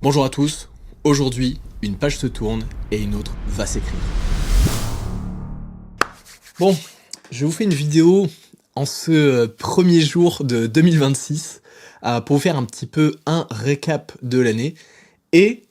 Bonjour à tous, aujourd'hui, une page se tourne et une autre va s'écrire. Bon, je vous fais une vidéo en ce premier jour de 2026 pour vous faire un petit peu un récap de l'année et,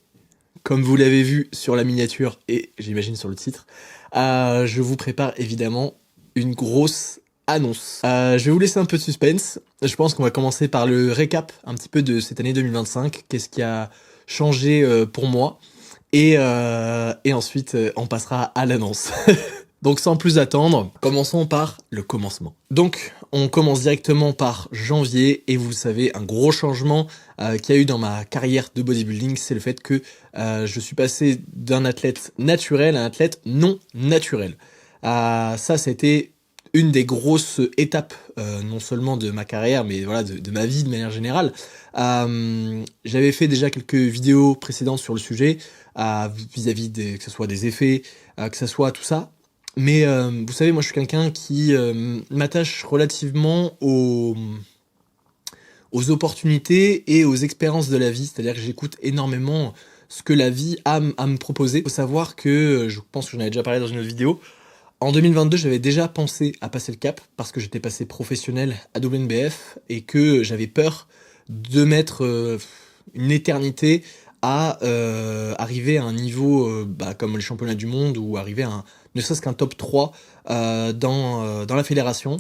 comme vous l'avez vu sur la miniature et j'imagine sur le titre, je vous prépare évidemment une grosse annonce. Je vais vous laisser un peu de suspense. Je pense qu'on va commencer par le récap un petit peu de cette année 2025. Qu'est-ce qui a changé pour moi et ensuite on passera à l'annonce. Donc sans plus attendre, commençons par le commencement. Donc on commence directement par janvier et vous savez un gros changement qu'il y a eu dans ma carrière de bodybuilding, c'est le fait que je suis passé d'un athlète naturel à un athlète non naturel. Ça a été une des grosses étapes, non seulement de ma carrière, mais voilà de ma vie de manière générale. J'avais fait déjà quelques vidéos précédentes sur le sujet, vis-à-vis que ce soit des effets, que ce soit tout ça. Mais vous savez, moi je suis quelqu'un qui m'attache relativement aux opportunités et aux expériences de la vie, c'est-à-dire que j'écoute énormément ce que la vie a à me proposer. Il faut savoir que, je pense que j'en avais déjà parlé dans une autre vidéo, en 2022, j'avais déjà pensé à passer le cap parce que j'étais passé professionnel à WNBF et que j'avais peur de mettre une éternité à arriver à un niveau comme les championnats du monde ou arriver à ne serait-ce qu'un top 3 dans la fédération.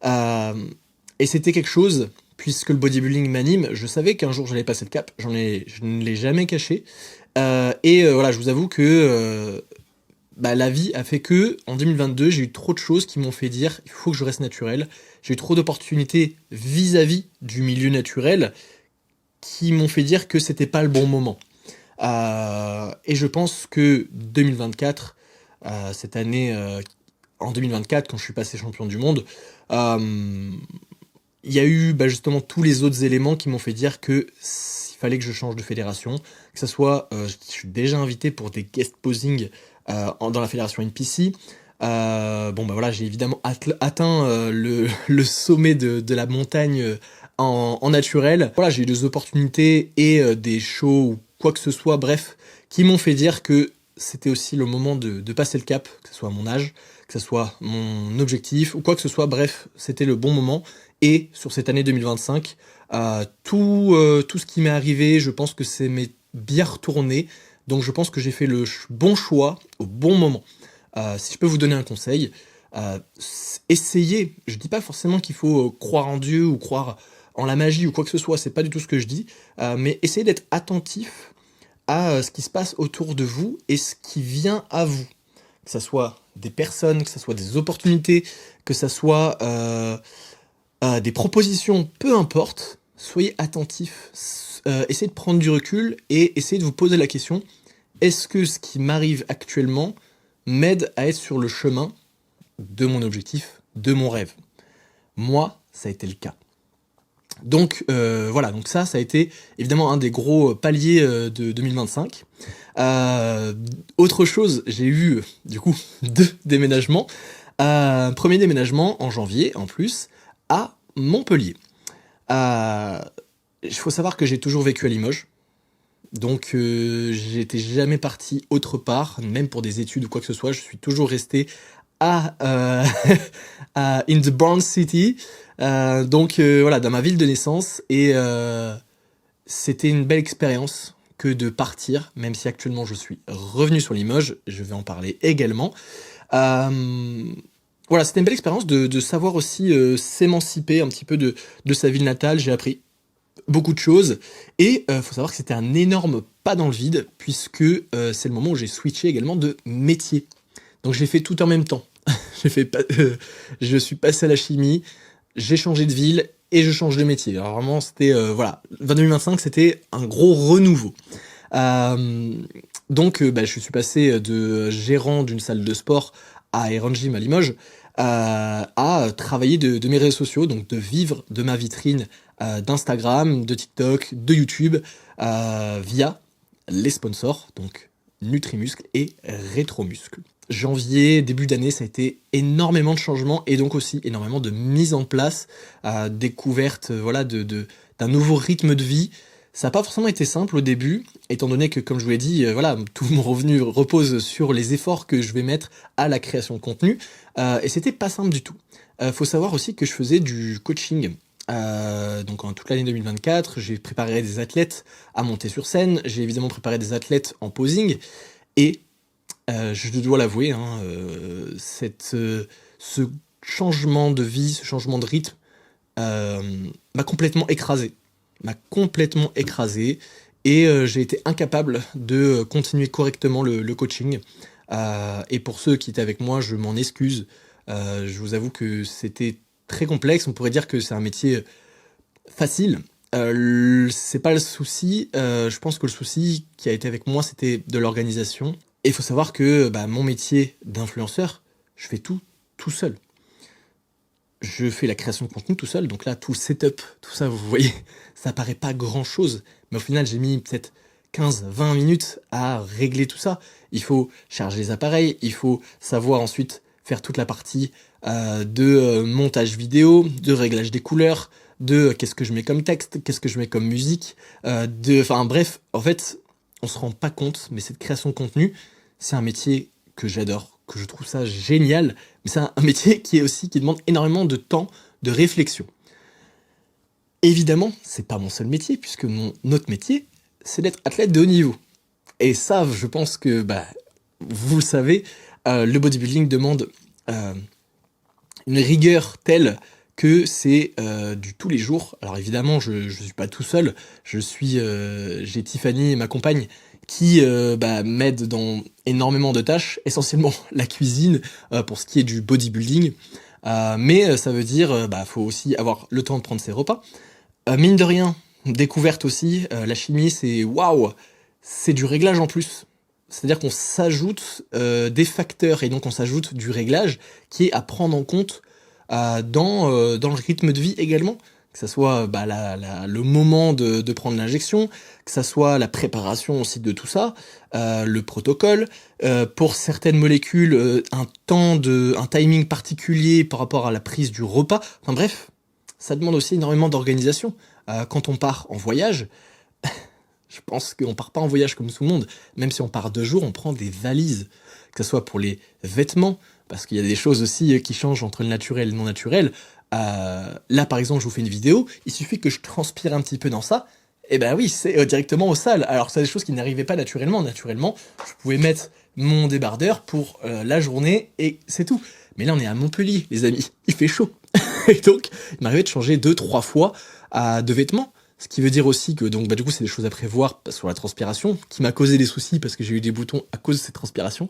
Et c'était quelque chose, puisque le bodybuilding m'anime, je savais qu'un jour j'allais passer le cap, je ne l'ai jamais caché. Voilà, je vous avoue que la vie a fait que, en 2022, j'ai eu trop de choses qui m'ont fait dire il faut que je reste naturel. J'ai eu trop d'opportunités vis-à-vis du milieu naturel qui m'ont fait dire que c'était pas le bon moment. Et je pense que 2024, cette année, en 2024, quand je suis passé champion du monde, il y a eu justement tous les autres éléments qui m'ont fait dire que il fallait que je change de fédération, que ce soit, je suis déjà invité pour des guest posing dans la fédération NPC. Voilà, j'ai évidemment atteint le sommet de la montagne en naturel. Voilà, j'ai eu des opportunités et des shows ou quoi que ce soit, bref, qui m'ont fait dire que c'était aussi le moment de passer le cap, que ce soit mon âge, que ce soit mon objectif ou quoi que ce soit, bref, c'était le bon moment. Et sur cette année 2025, tout ce qui m'est arrivé, je pense que c'est m'est bien retourné. Donc je pense que j'ai fait le bon choix au bon moment. Si je peux vous donner un conseil, essayez, je dis pas forcément qu'il faut croire en Dieu ou croire en la magie ou quoi que ce soit, c'est pas du tout ce que je dis, mais essayez d'être attentif à ce qui se passe autour de vous et ce qui vient à vous. Que ça soit des personnes, que ça soit des opportunités, que ça soit des propositions, peu importe, soyez attentif, essayez de prendre du recul et essayez de vous poser la question, est-ce que ce qui m'arrive actuellement m'aide à être sur le chemin de mon objectif, de mon rêve? Moi, ça a été le cas. Donc voilà, donc ça a été évidemment un des gros paliers de 2025. Autre chose, j'ai eu du coup 2 déménagements. Premier déménagement en janvier en plus à Montpellier. Il faut savoir que j'ai toujours vécu à Limoges. Donc j'étais jamais parti autre part, même pour des études ou quoi que ce soit, je suis toujours resté à in the Born City, voilà, dans ma ville de naissance, et c'était une belle expérience que de partir, même si actuellement je suis revenu sur Limoges, je vais en parler également. Voilà, c'était une belle expérience de savoir aussi s'émanciper un petit peu de sa ville natale, j'ai appris beaucoup de choses, et faut savoir que c'était un énorme pas dans le vide, puisque c'est le moment où j'ai switché également de métier. Donc j'ai fait tout en même temps. Je suis passé à la chimie, j'ai changé de ville et je change de métier. Alors vraiment, c'était voilà, 2025, c'était un gros renouveau. Je suis passé de gérant d'une salle de sport à Iron Gym à Limoges, à travailler de mes réseaux sociaux, donc de vivre de ma vitrine d'Instagram, de TikTok, de YouTube, via les sponsors, donc Nutrimuscle et Rétromuscle. Janvier, début d'année, ça a été énormément de changements et donc aussi énormément de mise en place, découverte d'un nouveau rythme de vie, Ça n'a pas forcément été simple au début, étant donné que, comme je vous l'ai dit, voilà, tout mon revenu repose sur les efforts que je vais mettre à la création de contenu, et c'était pas simple du tout. Faut savoir aussi que je faisais du coaching. Donc en toute l'année 2024, j'ai préparé des athlètes à monter sur scène, j'ai évidemment préparé des athlètes en posing, et je dois l'avouer, hein, ce changement de vie, ce changement de rythme, m'a complètement écrasé. Et j'ai été incapable de continuer correctement le coaching. Et pour ceux qui étaient avec moi, je m'en excuse. Je vous avoue que c'était très complexe. On pourrait dire que c'est un métier facile. C'est pas le souci. Je pense que le souci qui a été avec moi, c'était de l'organisation. Et il faut savoir que mon métier d'influenceur, je fais tout seul. Je fais la création de contenu tout seul, donc là, tout le setup, tout ça, vous voyez, ça paraît pas grand-chose. Mais au final, j'ai mis peut-être 15-20 minutes à régler tout ça. Il faut charger les appareils, il faut savoir ensuite faire toute la partie de montage vidéo, de réglage des couleurs, de qu'est-ce que je mets comme texte, qu'est-ce que je mets comme musique, enfin bref, en fait, on se rend pas compte, mais cette création de contenu, c'est un métier que j'adore, que je trouve ça génial, mais c'est un métier qui demande énormément de temps, de réflexion. Évidemment, c'est pas mon seul métier, puisque mon autre métier, c'est d'être athlète de haut niveau. Et ça, je pense que, vous le savez, le bodybuilding demande une rigueur telle que c'est du tous les jours. Alors évidemment, je suis pas tout seul, j'ai Tiffany, ma compagne, qui m'aide dans énormément de tâches, essentiellement la cuisine pour ce qui est du bodybuilding. Mais ça veut dire faut aussi avoir le temps de prendre ses repas. Mine de rien, découverte aussi, la chimie c'est waouh, c'est du réglage en plus. C'est-à-dire qu'on s'ajoute des facteurs et donc on s'ajoute du réglage qui est à prendre en compte dans le rythme de vie également. Que ça soit le moment de prendre l'injection, que ça soit la préparation aussi de tout ça, le protocole, pour certaines molécules, un timing particulier par rapport à la prise du repas. Enfin bref, ça demande aussi énormément d'organisation. Quand on part en voyage, je pense qu'on part pas en voyage comme tout le monde. Même si on part 2 jours, on prend des valises. Que ce soit pour les vêtements, parce qu'il y a des choses aussi qui changent entre le naturel et le non naturel. Là, par exemple, je vous fais une vidéo, il suffit que je transpire un petit peu dans ça, et oui, c'est directement au sale. Alors c'est des choses qui n'arrivaient pas naturellement. Naturellement, je pouvais mettre mon débardeur pour la journée, et c'est tout. Mais là, on est à Montpellier, les amis, il fait chaud. Et donc, il m'arrivait de changer 2-3 fois de vêtements. Ce qui veut dire aussi que donc du coup c'est des choses à prévoir sur la transpiration, qui m'a causé des soucis parce que j'ai eu des boutons à cause de cette transpiration.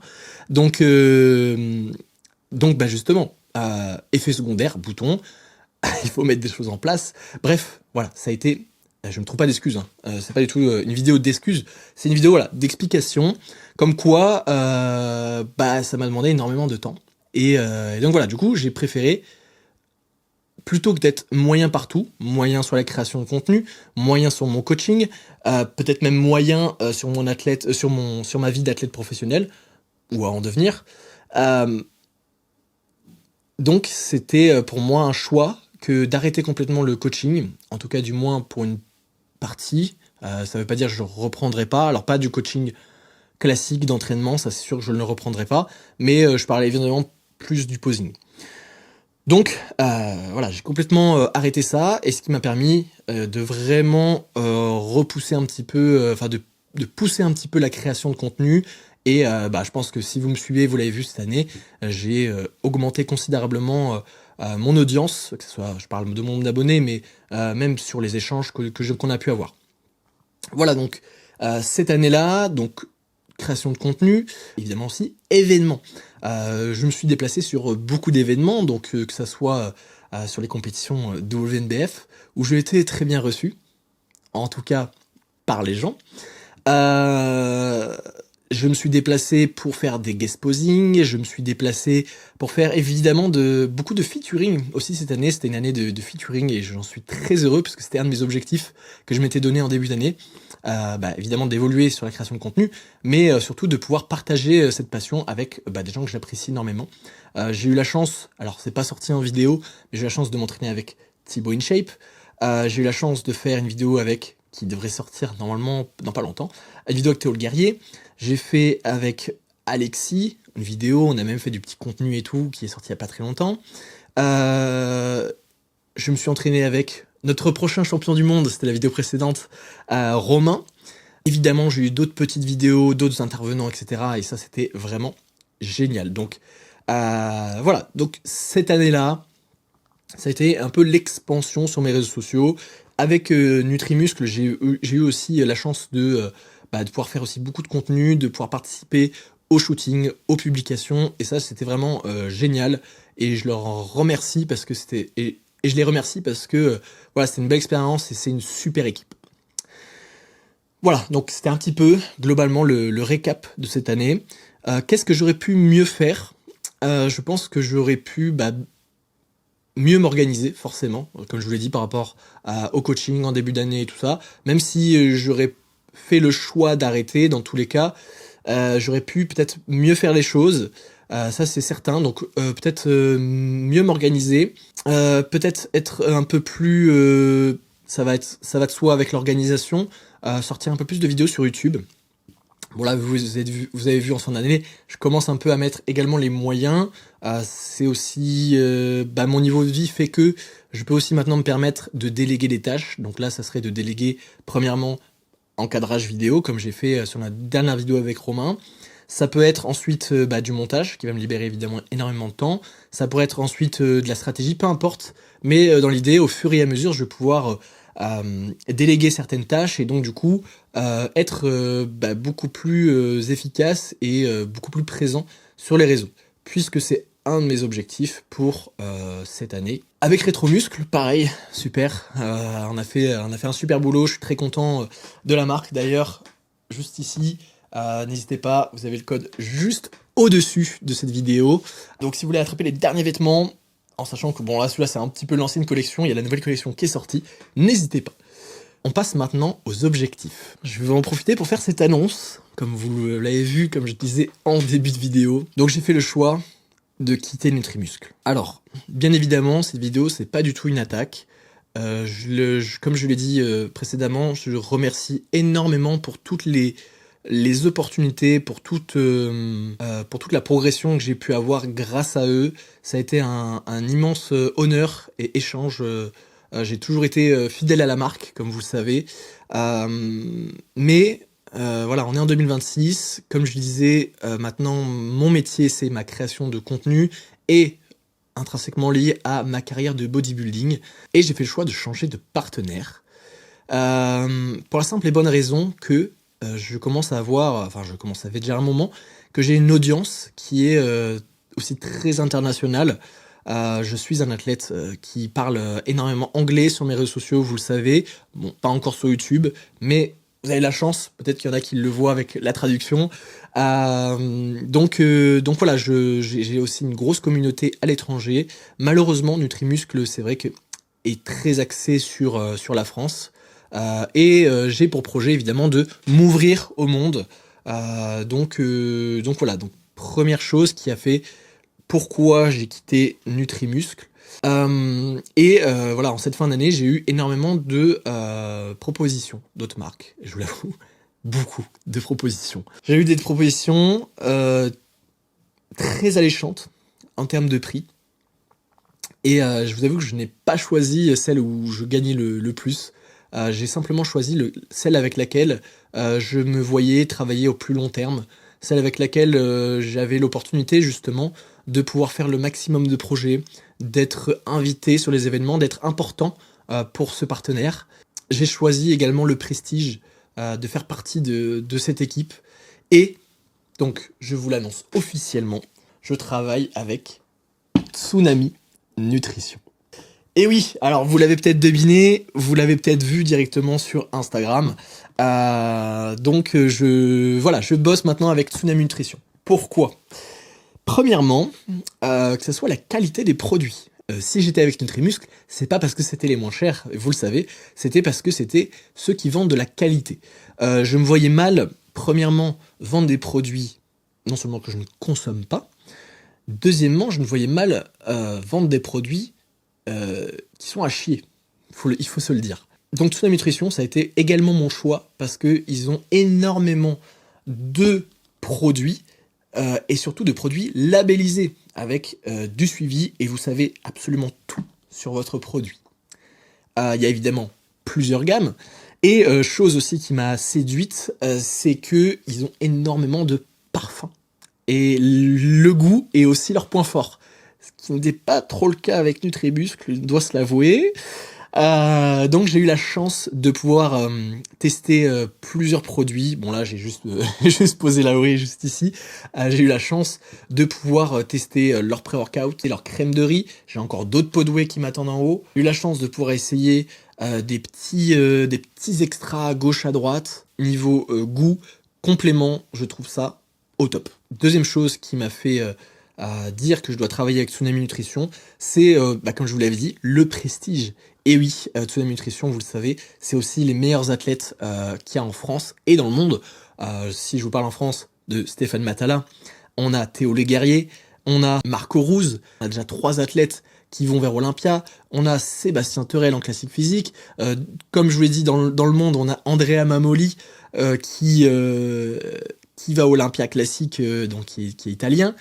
Donc justement, effet secondaire, boutons, il faut mettre des choses en place. Bref, voilà, ça a été, je me trouve pas d'excuses, hein. C'est pas du tout une vidéo d'excuses, c'est une vidéo d'explication, comme quoi ça m'a demandé énormément de temps. Et donc voilà, du coup j'ai préféré, plutôt que d'être moyen partout, moyen sur la création de contenu, moyen sur mon coaching, peut-être même moyen sur mon athlète, sur ma vie d'athlète professionnel, ou à en devenir. Donc c'était pour moi un choix que d'arrêter complètement le coaching, en tout cas du moins pour une partie. Ça veut pas dire que je ne reprendrai pas, alors pas du coaching classique d'entraînement, ça c'est sûr que je ne le reprendrai pas, mais je parlais évidemment plus du posing. Donc voilà, j'ai complètement arrêté ça, et ce qui m'a permis de vraiment repousser un petit peu, de pousser un petit peu la création de contenu. Et je pense que si vous me suivez, vous l'avez vu cette année, j'ai augmenté considérablement mon audience, que ce soit, je parle de mon nombre d'abonnés, mais même sur les échanges qu'on a pu avoir. Voilà, donc cette année-là, donc création de contenu, évidemment aussi événements. Je me suis déplacé sur beaucoup d'événements, donc que ça soit sur les compétitions WNBF, où j'ai été très bien reçu, en tout cas par les gens. Je me suis déplacé pour faire des guest posing, je me suis déplacé pour faire évidemment beaucoup de featuring aussi cette année. C'était une année de featuring et j'en suis très heureux parce que c'était un de mes objectifs que je m'étais donné en début d'année. Évidemment d'évoluer sur la création de contenu, mais surtout de pouvoir partager cette passion avec des gens que j'apprécie énormément. J'ai eu la chance, alors c'est pas sorti en vidéo, mais j'ai eu la chance de m'entraîner avec Thibaut InShape. J'ai eu la chance de faire une vidéo avec qui devrait sortir normalement dans pas longtemps, une vidéo avec Théo le Guerrier. J'ai fait avec Alexis une vidéo, on a même fait du petit contenu et tout, qui est sorti il y a pas très longtemps. Je me suis entraîné avec notre prochain champion du monde, c'était la vidéo précédente, Romain. Évidemment, j'ai eu d'autres petites vidéos, d'autres intervenants, etc. Et ça, c'était vraiment génial. Donc, voilà. Donc, cette année-là, ça a été un peu l'expansion sur mes réseaux sociaux. Avec Nutrimuscle, j'ai eu aussi la chance de pouvoir faire aussi beaucoup de contenu, de pouvoir participer au shooting, aux publications. Et ça, c'était vraiment génial. Et je leur en remercie parce que c'était... Et je les remercie parce que voilà, c'était une belle expérience et c'est une super équipe. Voilà, donc c'était un petit peu, globalement, le récap de cette année. Qu'est-ce que j'aurais pu mieux faire ? Je pense que j'aurais pu mieux m'organiser, forcément, comme je vous l'ai dit, par rapport au coaching en début d'année et tout ça. Même si j'aurais fait le choix d'arrêter, dans tous les cas, j'aurais pu peut-être mieux faire les choses. Ça, c'est certain. Donc, peut-être mieux m'organiser. Peut-être être un peu plus... ça va de soi avec l'organisation. Sortir un peu plus de vidéos sur YouTube. Bon là, vous avez vu en fin d'année, je commence un peu à mettre également les moyens. C'est aussi... mon niveau de vie fait que je peux aussi maintenant me permettre de déléguer des tâches. Donc là, ça serait de déléguer, premièrement, encadrage vidéo, comme j'ai fait sur la dernière vidéo avec Romain. Ça peut être ensuite du montage, qui va me libérer évidemment énormément de temps. Ça pourrait être ensuite de la stratégie, peu importe. Mais dans l'idée, au fur et à mesure, je vais pouvoir déléguer certaines tâches et donc du coup être beaucoup plus efficace et beaucoup plus présent sur les réseaux. Puisque c'est un de mes objectifs pour cette année. Avec Rétromuscle, pareil, super. On a fait un super boulot, je suis très content de la marque. D'ailleurs, juste ici, n'hésitez pas, vous avez le code juste au-dessus de cette vidéo. Donc si vous voulez attraper les derniers vêtements, en sachant que bon là celui-là c'est un petit peu l'ancienne collection, il y a la nouvelle collection qui est sortie, n'hésitez pas. On passe maintenant aux objectifs. Je vais en profiter pour faire cette annonce, comme vous l'avez vu, comme je disais en début de vidéo. Donc j'ai fait le choix de quitter Nutrimuscle. Alors, bien évidemment, cette vidéo c'est pas du tout une attaque. Comme je l'ai dit précédemment, je remercie énormément pour toutes les opportunités, pour toute la progression que j'ai pu avoir grâce à eux. Ça a été un immense honneur et échange. J'ai toujours été fidèle à la marque, comme vous le savez. Mais voilà, on est en 2026. Comme je le disais, maintenant, mon métier, c'est ma création de contenu et intrinsèquement lié à ma carrière de bodybuilding. Et j'ai fait le choix de changer de partenaire. Pour la simple et bonne raison que je commence à avoir déjà un moment, que j'ai une audience qui est aussi très internationale. Je suis un athlète qui parle énormément anglais sur mes réseaux sociaux, vous le savez. Bon, pas encore sur YouTube, mais vous avez la chance, peut-être qu'il y en a qui le voient avec la traduction. Donc voilà, j'ai aussi une grosse communauté à l'étranger. Malheureusement, Nutrimuscle, c'est vrai que est très axé sur la France. Et j'ai pour projet évidemment de m'ouvrir au monde. Donc voilà, donc première chose qui a fait pourquoi j'ai quitté Nutrimuscle. Voilà, en cette fin d'année, j'ai eu énormément de propositions d'autres marques, je vous l'avoue, beaucoup de propositions. J'ai eu des propositions très alléchantes en termes de prix. Et je vous avoue que je n'ai pas choisi celle où je gagnais le plus. J'ai simplement choisi celle avec laquelle je me voyais travailler au plus long terme, celle avec laquelle j'avais l'opportunité justement de pouvoir faire le maximum de projets, d'être invité sur les événements, d'être important pour ce partenaire. J'ai choisi également le prestige de faire partie de cette équipe. Et donc, je vous l'annonce officiellement, je travaille avec Tsunami Nutrition. Et oui, alors vous l'avez peut-être deviné, vous l'avez peut-être vu directement sur Instagram. Je bosse maintenant avec Tsunami Nutrition. Pourquoi ? Premièrement, que ce soit la qualité des produits. Si j'étais avec Nutrimuscle, c'est pas parce que c'était les moins chers, vous le savez, c'était parce que c'était ceux qui vendent de la qualité. Je me voyais mal, premièrement, vendre des produits non seulement que je ne consomme pas, deuxièmement, je me voyais mal vendre des produits qui sont à chier. Il faut se le dire. Donc Tsunami Nutrition, ça a été également mon choix parce qu'ils ont énormément de produits et surtout de produits labellisés avec du suivi et vous savez absolument tout sur votre produit. Il y a évidemment plusieurs gammes et chose aussi qui m'a séduite, c'est que ils ont énormément de parfums et le goût est aussi leur point fort. Ce qui n'était pas trop le cas avec Nutribusque, je dois se l'avouer. Donc j'ai eu la chance de pouvoir tester plusieurs produits. Bon là j'ai juste juste posé la oreille juste ici. J'ai eu la chance de pouvoir tester leur pré-workout et leur crème de riz. J'ai encore d'autres pots de whey qui m'attendent en haut. J'ai eu la chance de pouvoir essayer des petits extras à gauche à droite. Niveau goût, complément, je trouve ça au top. Deuxième chose qui m'a fait dire que je dois travailler avec Tsunami Nutrition, c'est, comme je vous l'avais dit, le prestige. Et oui, Tsunami Nutrition, vous le savez, c'est aussi les meilleurs athlètes qu'il y a en France et dans le monde. Si je vous parle en France de Stéphane Matala, on a Théo Le Guerrier, on a Marco Ruz, on a déjà 3 athlètes qui vont vers Olympia, on a Sébastien Terrel en classique physique, comme je vous l'ai dit, dans le monde, on a Andrea Mamoli qui va à Olympia classique, donc qui est italien.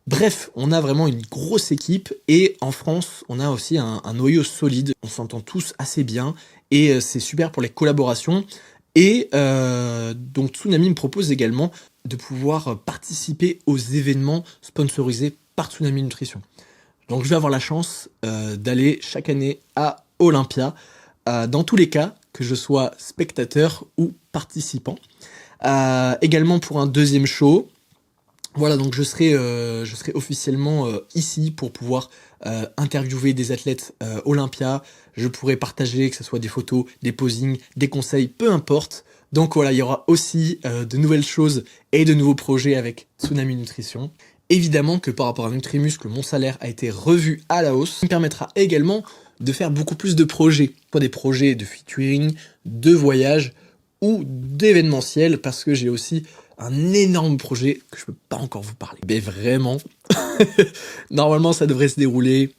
Bref, on a vraiment une grosse équipe et en France, on a aussi un noyau solide. On s'entend tous assez bien et c'est super pour les collaborations. Et donc Tsunami me propose également de pouvoir participer aux événements sponsorisés par Tsunami Nutrition. Donc je vais avoir la chance d'aller chaque année à Olympia, dans tous les cas, que je sois spectateur ou participant. Également pour un deuxième show. Voilà, donc je serai officiellement ici pour pouvoir interviewer des athlètes Olympia. Je pourrai partager, que ce soit des photos, des posings, des conseils, peu importe. Donc voilà, il y aura aussi de nouvelles choses et de nouveaux projets avec Tsunami Nutrition. Évidemment que par rapport à Nutrimuscle, mon salaire a été revu à la hausse. Ça me permettra également de faire beaucoup plus de projets. Soit des projets de featuring, de voyage ou d'événementiel, parce que j'ai aussi un énorme projet que je peux pas encore vous parler. Mais vraiment, normalement ça devrait se dérouler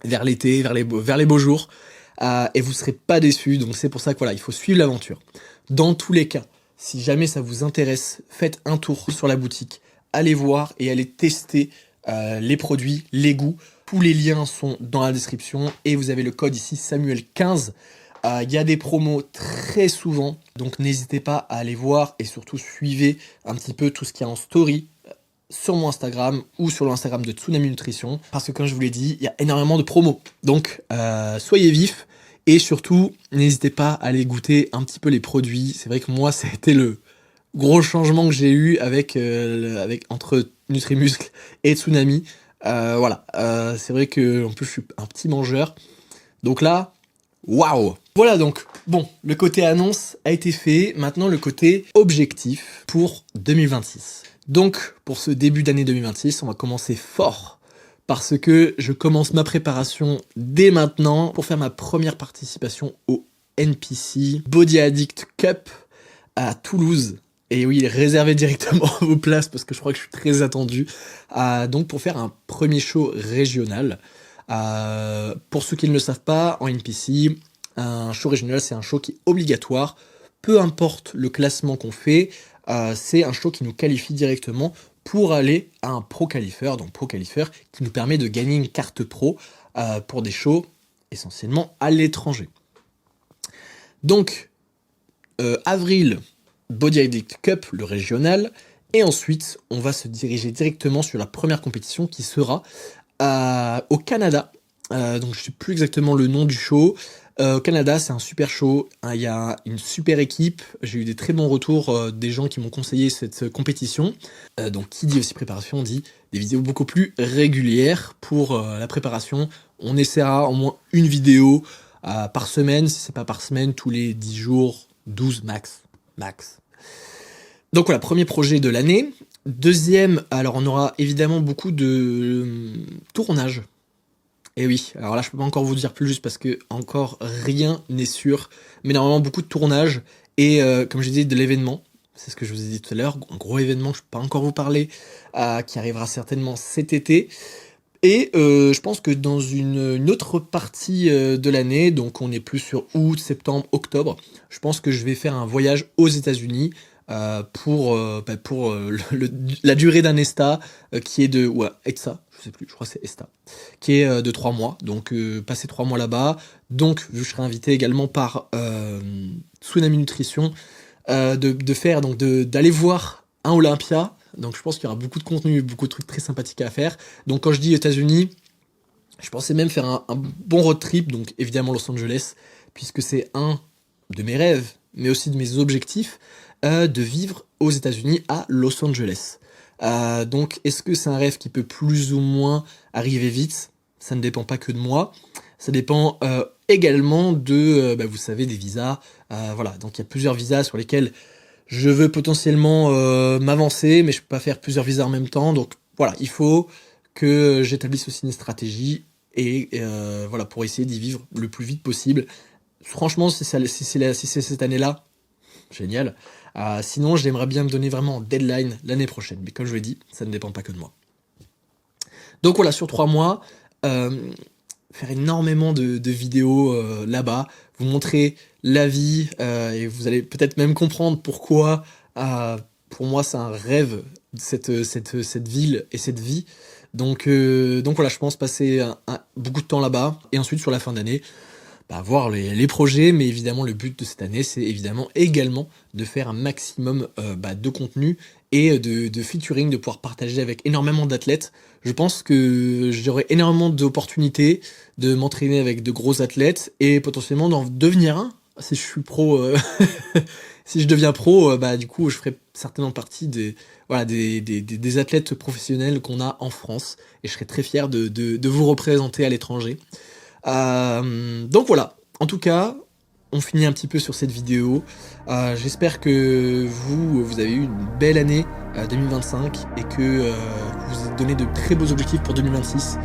vers l'été, vers les beaux jours, et vous serez pas déçus, donc c'est pour ça que voilà, il faut suivre l'aventure. Dans tous les cas, si jamais ça vous intéresse, faites un tour sur la boutique, allez voir et allez tester les produits, les goûts. Tous les liens sont dans la description, et vous avez le code ici Samuel15. Il y a des promos très souvent, donc n'hésitez pas à aller voir et surtout suivez un petit peu tout ce qu'il y a en story sur mon Instagram ou sur l'Instagram de Tsunami Nutrition, parce que comme je vous l'ai dit, il y a énormément de promos. Donc soyez vifs et surtout n'hésitez pas à aller goûter un petit peu les produits. C'est vrai que moi ça a été le gros changement que j'ai eu avec entre Nutrimuscle et Tsunami. Voilà, c'est vrai que en plus je suis un petit mangeur, donc là. Waouh! Voilà donc, bon, le côté annonce a été fait, maintenant le côté objectif pour 2026. Donc, pour ce début d'année 2026, on va commencer fort, parce que je commence ma préparation dès maintenant pour faire ma première participation au NPC Body Addict Cup à Toulouse. Et oui, il est réservé directement à vos places, parce que je crois que je suis très attendu. Donc pour faire un premier show régional. Pour ceux qui ne le savent pas, en NPC, un show régional, c'est un show qui est obligatoire. Peu importe le classement qu'on fait, c'est un show qui nous qualifie directement pour aller à un Pro Qualifier, donc Pro Qualifier, qui nous permet de gagner une carte pro pour des shows essentiellement à l'étranger. Donc, avril, Body Addict Cup, le régional, et ensuite, on va se diriger directement sur la première compétition qui sera au Canada. Donc je sais plus exactement le nom du show. Au Canada, c'est un super show. Il y a une super équipe. J'ai eu des très bons retours des gens qui m'ont conseillé cette compétition. Donc qui dit aussi préparation dit des vidéos beaucoup plus régulières pour la préparation. On essaiera au moins une vidéo par semaine. Si c'est pas par semaine, tous les 10 jours, 12 max. Donc voilà, premier projet de l'année. Deuxième, alors on aura évidemment beaucoup de tournage. Et oui, alors là je peux pas encore vous dire plus juste parce que encore rien n'est sûr. Mais normalement beaucoup de tournage et comme je disais de l'événement. C'est ce que je vous ai dit tout à l'heure, un gros événement, je peux pas encore vous parler, qui arrivera certainement cet été. Et je pense que dans une autre partie de l'année, donc on est plus sur août, septembre, octobre, je pense que je vais faire un voyage aux États-Unis pour la durée d'un ESTA qui est de... Ouais, ESTA, je sais plus, je crois que c'est ESTA, qui est de 3 mois. Donc passer 3 mois là-bas. Donc, vu que je serai invité également par Tsunami Nutrition, d'aller voir un Olympia. Donc je pense qu'il y aura beaucoup de contenu, beaucoup de trucs très sympathiques à faire. Donc quand je dis États-Unis, je pensais même faire un bon road trip, donc évidemment Los Angeles, puisque c'est un de mes rêves, mais aussi de mes objectifs, de vivre aux États-Unis à Los Angeles. Donc est-ce que c'est un rêve qui peut plus ou moins arriver vite? Ça ne dépend pas que de moi. Ça dépend également de, vous savez, des visas. Voilà, donc il y a plusieurs visas sur lesquels je veux potentiellement m'avancer, mais je peux pas faire plusieurs visas en même temps. Donc voilà, il faut que j'établisse aussi une stratégie et voilà, pour essayer d'y vivre le plus vite possible. Franchement, si c'est cette année-là, génial. Sinon, j'aimerais bien me donner vraiment un deadline l'année prochaine. Mais comme je l'ai dit, ça ne dépend pas que de moi. Donc voilà, sur 3 mois, faire énormément de vidéos là-bas, vous montrer la vie, et vous allez peut-être même comprendre pourquoi, pour moi, c'est un rêve, cette ville et cette vie. Donc voilà, je pense passer beaucoup de temps là-bas, et ensuite, sur la fin d'année, voir les projets, mais évidemment, le but de cette année, c'est évidemment également de faire un maximum de contenu et de featuring, de pouvoir partager avec énormément d'athlètes. Je pense que j'aurai énormément d'opportunités de m'entraîner avec de gros athlètes et potentiellement d'en devenir un. Si je suis pro, si je deviens pro, du coup, je ferai certainement partie des athlètes professionnels qu'on a en France, et je serai très fier de vous représenter à l'étranger. Donc voilà, en tout cas, on finit un petit peu sur cette vidéo. J'espère que vous avez eu une belle année 2025 et que vous vous êtes donné de très beaux objectifs pour 2026.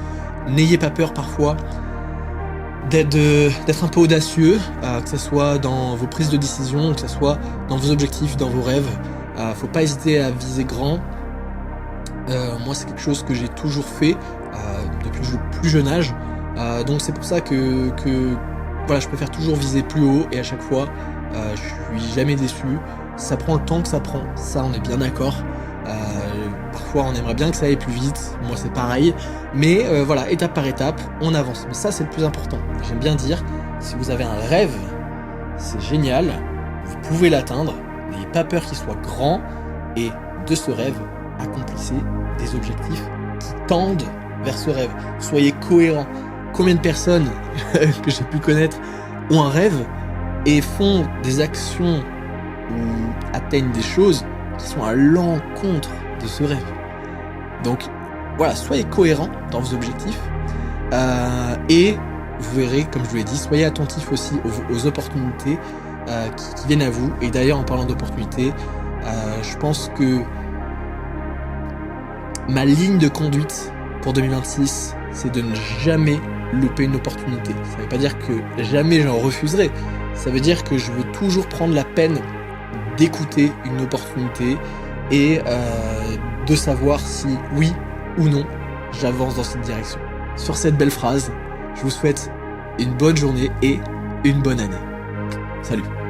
N'ayez pas peur parfois d'être un peu audacieux, que ce soit dans vos prises de décision, que ce soit dans vos objectifs, dans vos rêves. Faut pas hésiter à viser grand. Moi, c'est quelque chose que j'ai toujours fait depuis le plus jeune âge. Donc c'est pour ça que voilà, je préfère toujours viser plus haut, et à chaque fois je suis jamais déçu. Ça prend le temps que ça prend, ça on est bien d'accord. Parfois on aimerait bien que ça aille plus vite, moi c'est pareil, mais voilà, étape par étape on avance. Mais ça c'est le plus important. J'aime bien dire, si vous avez un rêve, c'est génial, vous pouvez l'atteindre, n'ayez pas peur qu'il soit grand, et de ce rêve accomplissez des objectifs qui tendent vers ce rêve. Soyez cohérents. Combien de personnes que j'ai pu connaître ont un rêve et font des actions ou atteignent des choses qui sont à l'encontre de ce rêve. Donc voilà, soyez cohérents dans vos objectifs, et vous verrez, comme je vous l'ai dit, soyez attentifs aussi aux opportunités qui viennent à vous. Et d'ailleurs, en parlant d'opportunités, je pense que ma ligne de conduite pour 2026, c'est de ne jamais louper une opportunité. Ça veut pas dire que jamais j'en refuserai. Ça veut dire que je veux toujours prendre la peine d'écouter une opportunité et de savoir si oui ou non j'avance dans cette direction. Sur cette belle phrase, je vous souhaite une bonne journée et une bonne année. Salut!